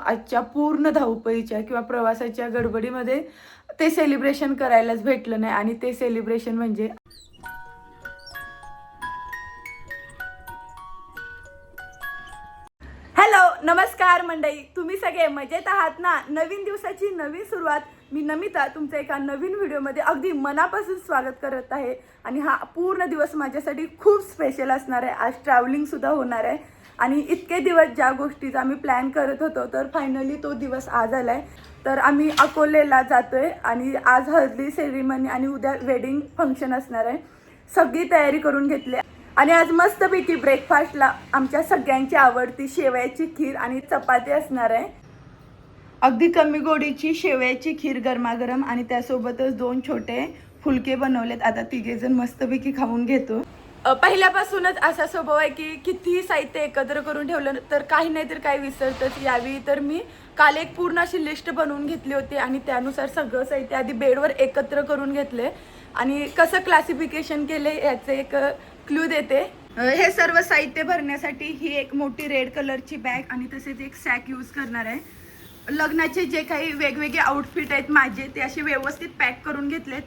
आजच्या पूर्ण धावपळीच्या किंवा प्रवासाच्या गडबडीमध्ये ते सेलिब्रेशन करायलाच भेटलं नाही. आणि ते सेलिब्रेशन म्हणजे हॅलो नमस्कार मंडळी, तुम्ही सगळे मजेत आहात ना? नवीन दिवसाची नवीन सुरुवात. मी नमिता तुमच्या एका नवीन व्हिडिओमध्ये अगदी मनापासून स्वागत करत आहे. आणि हा पूर्ण दिवस माझ्यासाठी खूप स्पेशल असणार आहे. आज ट्रॅव्हलिंग सुद्धा होणार आहे आणि इतके दिवस ज्या गोष्टीचा आम्ही प्लॅन करत होतो तर फायनली तो दिवस आज आलाय. तर आम्ही अकोलेला जातोय आणि आज हळदी सेरेमनी आणि उद्या वेडिंग फंक्शन असणार आहे. सगळी तयारी करून घेतली आणि आज मस्तपैकी ब्रेकफास्टला आमच्या सगळ्यांची आवडती शेवयाची खीर आणि चपाती असणार आहे. अगदी कमी गोडीची शेवयाची खीर गरमागरम आणि त्यासोबतच 2 छोटे फुलके बनवलेत. आता तिघेजण मस्तपैकी खाऊन घेतो. पहिल्यापासूनच असा स्वभाव आहे की कितीही साहित्य एकत्र करून ठेवलं तर काही नाही तर काही विसरतच. यावेळी तर मी काल एक पूर्ण अशी लिस्ट बनवून घेतली होती आणि त्यानुसार सगळं साहित्य आधी बेडवर एकत्र करून घेतले आणि कसं क्लासिफिकेशन केले याचे एक क्लू देते. हे सर्व साहित्य भरण्यासाठी ही एक मोठी रेड कलरची बॅग आणि तसेच एक सॅक यूज करणार आहे. लग्नाचे जे काही वेगवेगळे आउटफिट आहेत माझे ते असे व्यवस्थित पॅक करून घेतलेत.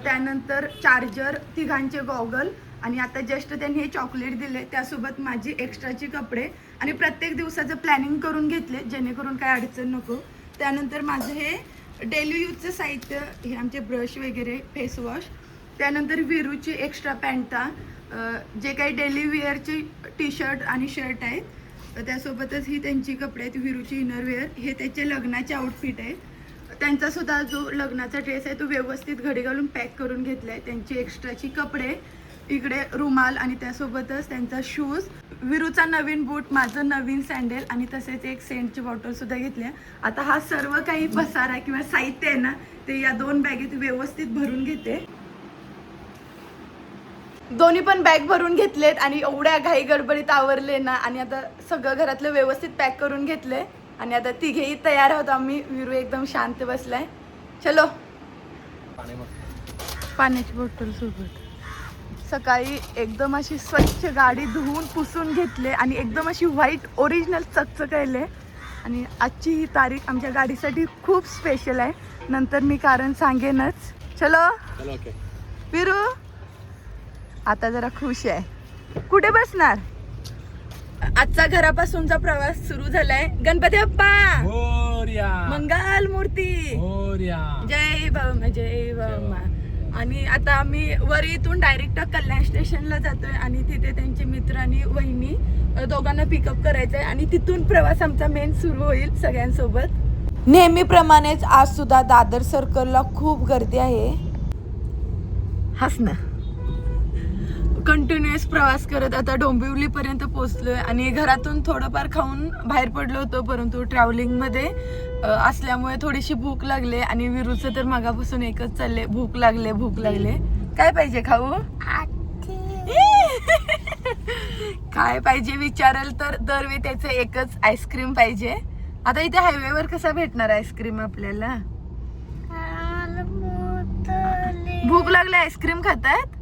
त्यानंतर चार्जर, तिघांचे गॉगल आणि आता जस्ट त्यांनी हे चॉकलेट दिले. त्यासोबत माझी एक्स्ट्राचे कपडे आणि प्रत्येक दिवसाचं प्लॅनिंग करून घेतले जेणेकरून काय अडचण नको. त्यानंतर माझं हे डेली यूजचं साहित्य, हे आमचे ब्रश वगैरे, फेस वॉश. त्यानंतर विरूची एक्स्ट्रा पॅन्टा, जे काही डेली वेअरचे टी शर्ट आणि शर्ट आहेत. त्यासोबतच ही त्यांची कपडे आहेत, विरूची इनरवेअर. हे त्याचे लग्नाचे आउटफिट आहेत. त्यांचा सुद्धा जो लग्नाचा ड्रेस आहे तो व्यवस्थित घडी घालून पॅक करून घेतला आहे. त्यांची एक्स्ट्राची कपडे, इकडे रुमाल आणि त्यासोबतच त्यांचा शूज, विरूचा नवीन बूट, माझं नवीन सँडल आणि तसेच एक सेंटची बॉटल सुद्धा घेतली आहे. आता हा सर्व काही पसारा किंवा साहित्य आहे ना ते या 2 बॅगेत व्यवस्थित भरून घेते. दोन्ही पण बॅग भरून घेतलेत आणि एवढ्या घाई गडबडीत आवरले ना. आणि आता सगळं घरातलं व्यवस्थित पॅक करून घेतले आणि आता तिघेही तयार आहोत आम्ही. विरू एकदम शांत बसलाय. चलो. पाण्याची बॉटल सोबत. सकाळी एकदम अशी स्वच्छ गाडी धुवून पुसून घेतले आणि एकदम अशी व्हाईट ओरिजिनल चकचकायले. आणि आजची ही तारीख आमच्या गाडीसाठी खूप स्पेशल आहे. नंतर मी कारण सांगेनच. चलो विरू. आता जरा खुश आहे. कुठे बसणार? आजचा घरापासूनचा प्रवास सुरू झालाय. गणपती बाप्पा मोरया, मंगल मूर्ती मोरया, जय बाबा जय बाबा. आणि आता आम्ही वर इथून डायरेक्ट कल्याण स्टेशनला जातोय आणि तिथे त्यांचे मित्र आणि वहिनी दोघांना पिकअप करायचंय आणि तिथून प्रवास आमचा मेन सुरू होईल सगळ्यांसोबत. नेहमीप्रमाणेच आज सुद्धा दादर सर्कलला खूप गर्दी आहे. हसणं. कंटिन्युअस प्रवास करत आता डोंबिवलीपर्यंत पोहोचलोय आणि घरातून थोडंफार खाऊन बाहेर पडलो होतो, परंतु ट्रॅव्हलिंगमध्ये असल्यामुळे थोडीशी भूक लागले आणि विरूचं तर मागापासून एकच चालले, भूक लागले भूक लागले. काय पाहिजे खाऊ? काय पाहिजे विचारल तर दरवेळी त्याचं एकच आईस्क्रीम पाहिजे. आता इथे हायवेवर कसा भेटणार आईस्क्रीम आपल्याला? भूक लागले आईस्क्रीम खातात.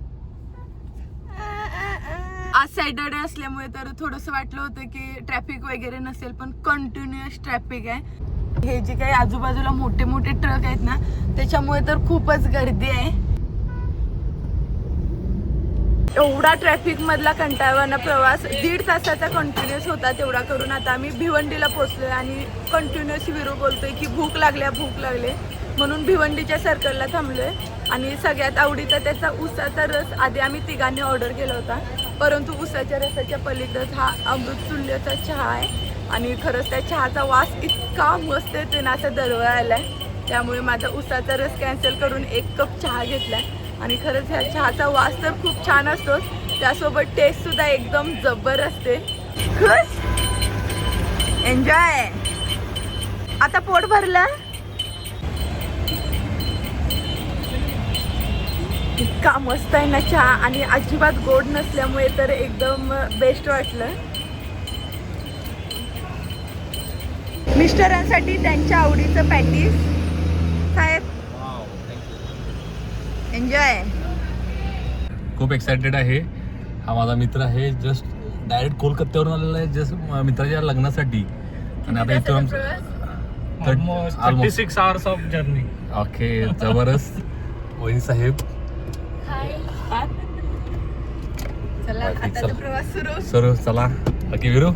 आज सॅटर्डे असल्यामुळे तर थोडंसं वाटलं होतं की ट्रॅफिक वगैरे नसेल, पण कंटिन्युअस ट्रॅफिक आहे. हे जे काही आजूबाजूला मोठे मोठे ट्रक आहेत ना त्याच्यामुळे तर खूपच गर्दी आहे. एवढा ट्रॅफिक मधला कंटाळवाना प्रवास 1.5 तासाचा कंटिन्युअस होता. तेवढा करून आता आम्ही भिवंडीला पोहोचलोय आणि कंटिन्युअस विरू बोलतोय की भूक लागले म्हणून भिवंडीच्या सर्कलला थांबलोय. आणि सगळ्यात आवडीचा त्याचा उसाचा रस आधी आम्ही तिघांनी ऑर्डर केला होता, परंतु उसाच्या रसाच्या पलीकडे हा अमृततुल्यचा चहा आहे आणि खरंच त्या चहाचा वास इतका मस्त येते ना, असं दरवळ आलाय. त्यामुळे माझा उसाचा रस कॅन्सल करून 1 कप चहा घेतलाय आणि खरंच ह्या चहाचा वास तर खूप छान असतो, त्यासोबत टेस्ट सुद्धा एकदम जबर असते. खुश, एन्जॉय. आता पोट भरलं. इतका मस्त आहे ना चहा आणि अजिबात गोड नसल्यामुळे तर एकदम बेस्ट वाटलं. मिस्टरांसाठी त्यांच्या आवडीचं पॅटीस. साहेब एन्जॉय. खूप एक्साइटेड आहे. हा माझा मित्र आहे, जस्ट डायरेक्ट कोलकात्यावरून आलेला आहे जस्ट मित्राच्या लग्नासाठी. आणि आता इथून Almost 36 hours of journey. Okay जबरदस्त. वहिनी साहेब चला ठीक, आता चला. तो प्रवास सुरू. सर चला बाकी विरू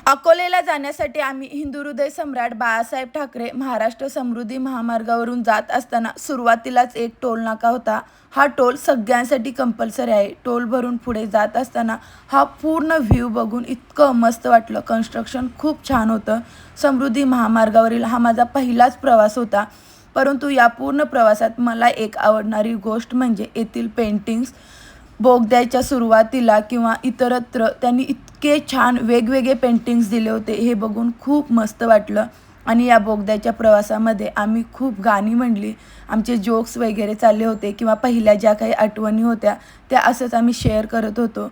अकोलेला जाण्यासाठी आम्ही हिंदू हृदय सम्राट बाळासाहेब ठाकरे महाराष्ट्र समृद्धी महामार्गावरून जात असताना सुरुवातीलाच एक टोल नाका होता. हा टोल सगळ्यांसाठी कंपल्सरी आहे. टोल भरून पुढे जात असताना हा पूर्ण व्ह्यू बघून इतकं मस्त वाटलं. कन्स्ट्रक्शन खूप छान होतं. समृद्धी महामार्गावरील हा माझा पहिलाच प्रवास होता. परंतु या पूर्ण प्रवासात मला एक आवडणारी गोष्ट म्हणजे येथील पेंटिंग्स. बोगद्याच्या सुरुवातीला किंवा इतरत्र त्यांनी इतके छान वेगवेगळे पेंटिंग्स दिले होते. हे बघून खूप मस्त वाटलं. आणि या बोगद्याच्या प्रवासामध्ये आम्ही खूप गाणी म्हणली. आमचे जोक्स वगैरे चालले होते किंवा पहिल्या ज्या काही आठवणी होत्या त्या असंच आम्ही शेअर करत होतो.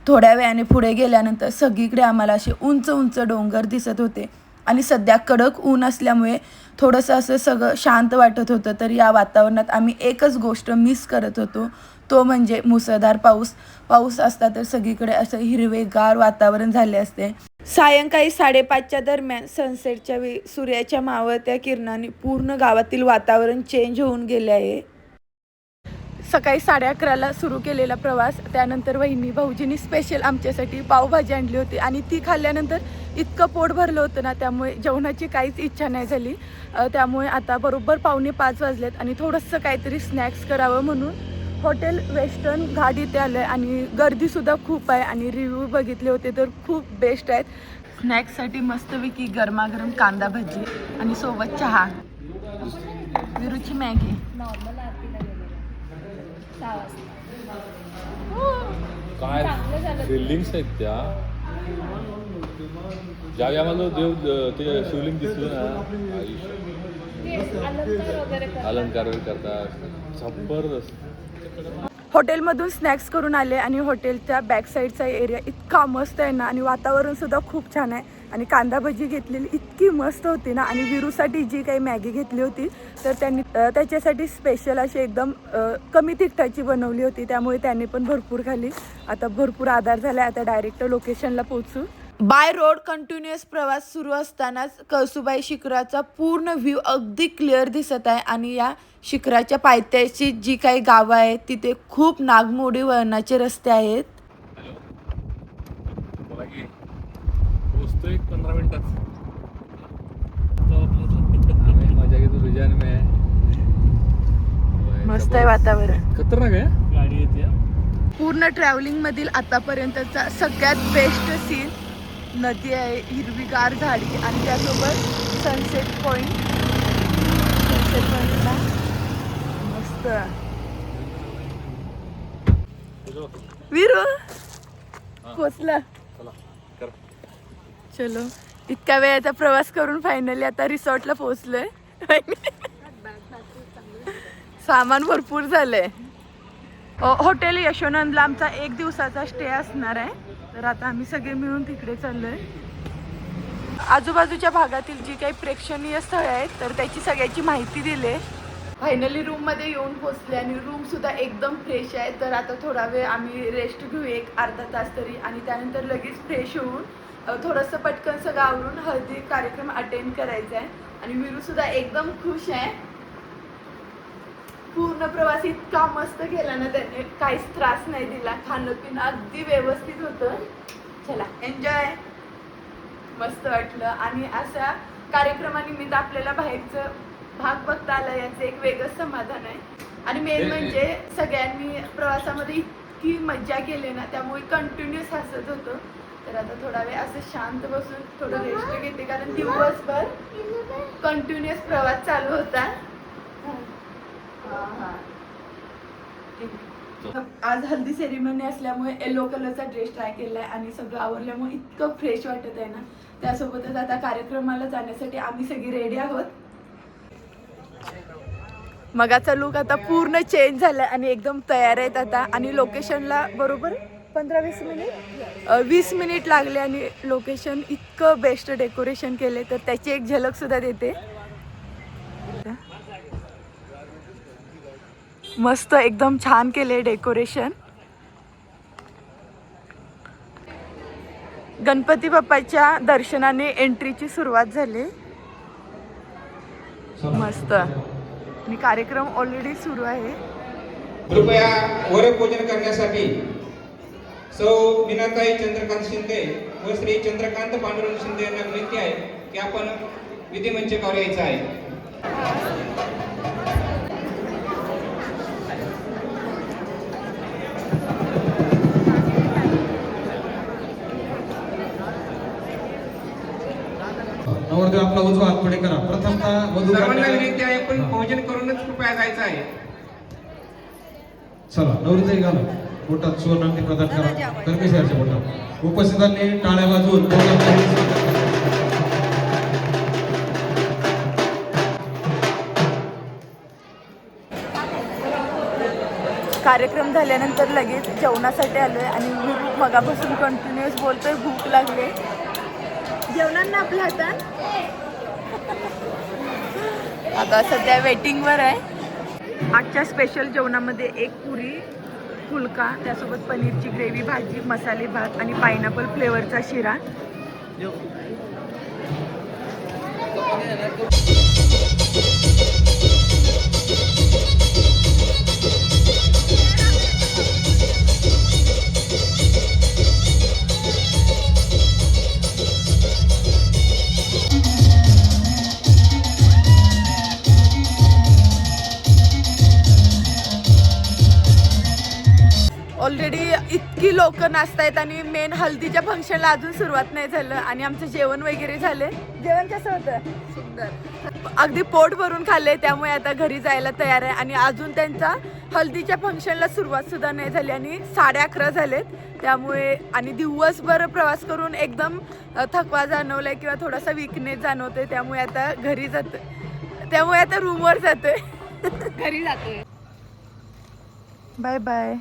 थोड्या वेळाने पुढे गेल्यानंतर सगळीकडे आम्हाला असे उंच उंच डोंगर दिसत होते. आणि सध्या कडक ऊन असल्यामुळे थोडंसं असं सगळं शांत वाटत होतं. तर या वातावरणात आम्ही एकच गोष्ट मिस करत होतो, तो म्हणजे मुसळधार पाऊस. पाऊस असता तर सगळीकडे असं हिरवेगार वातावरण झाले असते. सायंकाळी 5:30च्या दरम्यान सनसेटच्या वेळी सूर्याच्या मावळत्या किरणांनी पूर्ण गावातील वातावरण चेंज होऊन गेले आहे. सकाळी 11:30ला सुरू केलेला प्रवास. त्यानंतर वहिनी भाऊजींनी स्पेशल आमच्यासाठी पावभाजी आणली होती आणि ती खाल्ल्यानंतर इतकं पोट भरलं होतं ना, त्यामुळे जेवणाची काहीच इच्छा नाही झाली. त्यामुळे आता बरोबर 4:45 वाजलेत आणि थोडंसं काहीतरी स्नॅक्स करावं म्हणून हॉटेल वेस्टर्न घाट इथे आलं आहे. आणि गर्दीसुद्धा खूप आहे आणि रिव्ह्यू बघितले होते तर खूप बेस्ट आहेत. स्नॅक्ससाठी मस्तपैकी गरमागरम कांदा भजी आणि सोबत चहा. विरूची मॅगी. काय बिल्डिंग्स आहेत त्या. ज्यावेळी आम्हाला देव ते शिवलिंग दिसलं ना, अलंकार वगैरे करतात जबरदस्त. हॉटेलमधून स्नॅक्स करून आले आणि हॉटेलच्या बॅक साईडचा एरिया इतका मस्त आहे ना आणि वातावरणसुद्धा खूप छान आहे. आणि कांदा भजी घेतलेली इतकी मस्त होती ना. आणि विरूसाठी जी काही मॅगी घेतली होती तर त्यांनी त्याच्यासाठी स्पेशल अशी एकदम कमी तिखटाची बनवली होती. त्यामुळे त्यांनी पण भरपूर खाल्ली. आता भरपूर आधार झाला. आता डायरेक्ट लोकेशनला पोहोचू. बाय रोड कंटिन्युअस प्रवास सुरू असतानाच कळसुबाई शिखराचा पूर्ण व्ह्यू अगदी क्लिअर दिसत आहे. आणि या शिखराच्या पायथ्याची जी काही गावं आहेत तिथे खूप नागमोडी वळणाचे रस्ते आहेत. बोला की पोचतो 15 मिनिटात. मजा घेतो रुझान में. मस्त आहे वातावरण. खतरनाक आहे. गाडी येते. पूर्ण ट्रॅव्हलिंग मधील आतापर्यंतचा सगळ्यात बेस्ट सीन. नदी आहे, हिरवीगार झाडी आणि त्यासोबत सनसेट पॉइंट. सनसेट पॉइंटला मस्त. विरू पोचला. चलो इतक्या वेळाचा प्रवास करून फायनली आता रिसॉर्टला पोहोचलोय. सामान भरपूर झालंय. हॉटेल यशोनंदला आमचा 1 दिवसाचा स्टे असणार आहे. तर आता आम्ही सगळे मिळून तिकडे चाललोय. आजूबाजूच्या भागातील जी काही प्रेक्षणीय स्थळे आहेत तर त्याची सगळ्याची माहिती दिली. फायनली रूममध्ये येऊन पोचले आणि रूम सुद्धा एकदम फ्रेश आहे. तर आता थोडा वेळ आम्ही रेस्ट घेऊ, 1-अर्धा तास तरी. आणि त्यानंतर लगेच फ्रेश होऊन थोडंसं पटकन सगळं आवरून हळदी कार्यक्रम अटेंड करायचा आहे. आणि विरू सुद्धा एकदम खुश आहे. पूर्ण प्रवास इतका मस्त केला ना त्याने, काहीच त्रास नाही दिला. खाणं पिणं अगदी व्यवस्थित होतं. चला एन्जॉय. मस्त वाटलं. आणि अशा कार्यक्रमानिमित्त आपल्याला बाहेरचं भाग बघता आला याचं एक वेगळंच समाधान आहे. आणि मेन म्हणजे सगळ्यांनी प्रवासामध्ये इतकी मज्जा केली ना, त्यामुळे कंटिन्युअस हसत होतो. तर आता थोडा वेळ असं शांत बसून थोडं रेस्ट घेते, कारण दिवसभर कंटिन्युअस प्रवास चालू होता. आज हल्दी सेरेमनी असल्यामुळे येलो कलरचा ड्रेस ट्राय केलाय आणि सगळं आवरल्यामुळे इतकं फ्रेश वाटत आहे ना. त्यासोबतच आता कार्यक्रमाला जाण्यासाठी आम्ही सगळी रेडी आहोत. मगाचा लुक आता पूर्ण चेंज झालाय आणि एकदम तयार आहेत आता. आणि लोकेशनला बरोबर 15-20 मिनिट 20 मिनिट लागले आणि लोकेशन इतकं बेस्ट डेकोरेशन केले. तर त्याची एक झलक सुद्धा देते. मस्त एकदम छान केले डेकोरेशन. गणपती बाप्पाच्या दर्शनाने एंट्रीची सुरुवात झाली. मस्त आणि कार्यक्रम ऑलरेडी सुरू आहे. कृपया वरपूजन करण्यासाठी सौ मीनाताई चंद्रकांत शिंदे व श्री चंद्रकांत पांडुरंग शिंदे यांना विनंती आहे की आपण विधिमंचावर यायचं आहे. नवरदेव आपला उजवा हात पुढे करा. प्रथमतः वधू सर्वांना विनंती आहे पण भोजन करूनच कृपया जायचं आहे. चला नवरीतही घाला. बोटात सुवर्ण अंगठी प्रदान करा. कर्कशाच्या बोटात उपस्थितांनी टाळ्या वाजवून कार्यक्रम झाल्यानंतर लगेच जेवणासाठी आलोय आणि मगापासून कंटिन्युअस बोलतोय, भूक लागले. जेवणार ना आपल्या हातात. आता सध्या वेटिंगवर आहे. आजच्या स्पेशल जेवणामध्ये एक पुरी, फुलका, त्यासोबत पनीरची ग्रेव्ही, भाजी, मसाले भात आणि पायनॅपल फ्लेवरचा शिरा. ऑलरेडी इतकी लोक नाचतायत आणि मेन हल्दीच्या फंक्शनला अजून सुरुवात नाही झालं आणि आमचं जेवण वगैरे झाले. जेवण कसं होतं? सुंदर. अगदी पोट भरून खाल्ले. त्यामुळे आता घरी जायला तयार आहे आणि अजून त्यांचा हल्दीच्या फंक्शनला सुरुवात सुद्धा नाही झाली आणि 11:30 झालेत. त्यामुळे आणि दिवसभर प्रवास करून एकदम थकवा जाणवलाय किंवा थोडासा विकनेस जाणवतोय. त्यामुळे आता घरी जातोय. त्यामुळे आता रूमवर जातोय. घरी जातोय. Bye bye.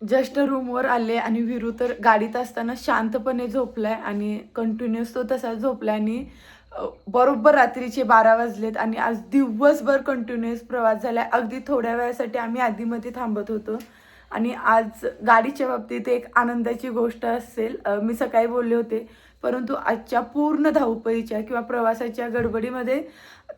जस्ट रूमवर आले आणि विरू तर गाडीत असताना शांतपणे झोपलाय आणि कंटिन्युअस तो तसा झोपलाय आणि बरोबर रात्रीचे 12 वाजलेत आणि आज दिवसभर कंटिन्युअस प्रवास झालाय. अगदी थोड्या वेळासाठी आम्ही आधीमध्ये थांबत होतो आणि आज गाडीच्या बाबतीत एक आनंदाची गोष्ट असेल. मी सकाळी बोलले होते, परंतु आजच्या पूर्ण धावपळीच्या किंवा प्रवासाच्या गडबडीमध्ये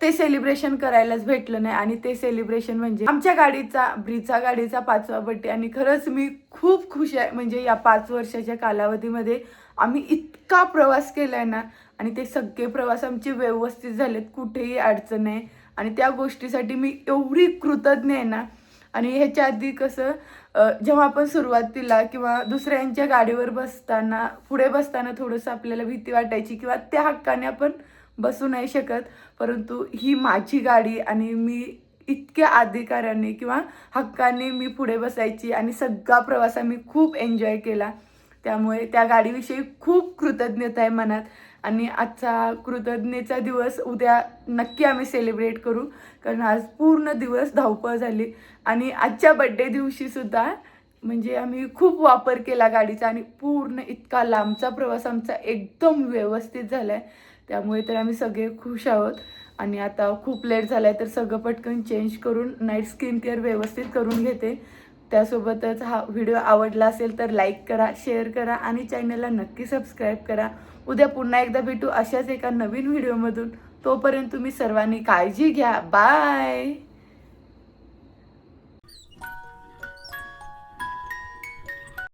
ते सेलिब्रेशन करायलाच भेटलं नाही आणि ते सेलिब्रेशन म्हणजे आमच्या ब्रीचा गाडीचा 5वा बर्थडे. आणि खरंच मी खूप खुश आहे. म्हणजे या 5 वर्षाच्या कालावधीमध्ये आम्ही इतका प्रवास केलाय ना आणि ते सगळे प्रवास आमचे व्यवस्थित झालेत, कुठेही अडचण नाही आणि त्या गोष्टीसाठी मी एवढी कृतज्ञ आहे ना. आणि ह्याच्या आधी कसं जेव्हा आपण सुरुवातीला किंवा दुसऱ्यांच्या गाडीवर बसताना पुढे बसताना थोडंसं आपल्याला भीती वाटायची किंवा त्या हक्काने आपण बसू नाही शकत, परंतु ही माझी गाडी आणि मी इतक्या अधिकाराने किंवा हक्काने मी पुढे बसायची आणि सगळा प्रवास मी खूप एन्जॉय केला. त्यामुळे त्या गाडीविषयी खूप कृतज्ञता आहे मनात आणि आजचा कृतज्ञतेचा दिवस उद्या नक्की आम्ही सेलिब्रेट करू, कारण आज पूर्ण दिवस धावपळ झाली आणि आजच्या बड्डे दिवशी सुद्धा म्हणजे आम्ही खूप वापर केला गाडीचा आणि पूर्ण इतका लांबचा प्रवास आमचा एकदम व्यवस्थित झाला आहे. त्यामुळे तर आम्ही सगळे खुश आहोत आणि आता खूप लेट झाला आहे तर सगळं पटकन चेंज करून नाईट स्किन केअर व्यवस्थित करून घेते. त्यासोबतच हा व्हिडिओ आवडला असेल तर लाईक करा, शेअर करा आणि चॅनलला नक्की सबस्क्राईब करा. उद्या पुन्हा एकदा भेटू अशाच एका नवीन व्हिडिओमधून. तोपर्यंत तुम्ही सर्वांनी काळजी घ्या. बाय.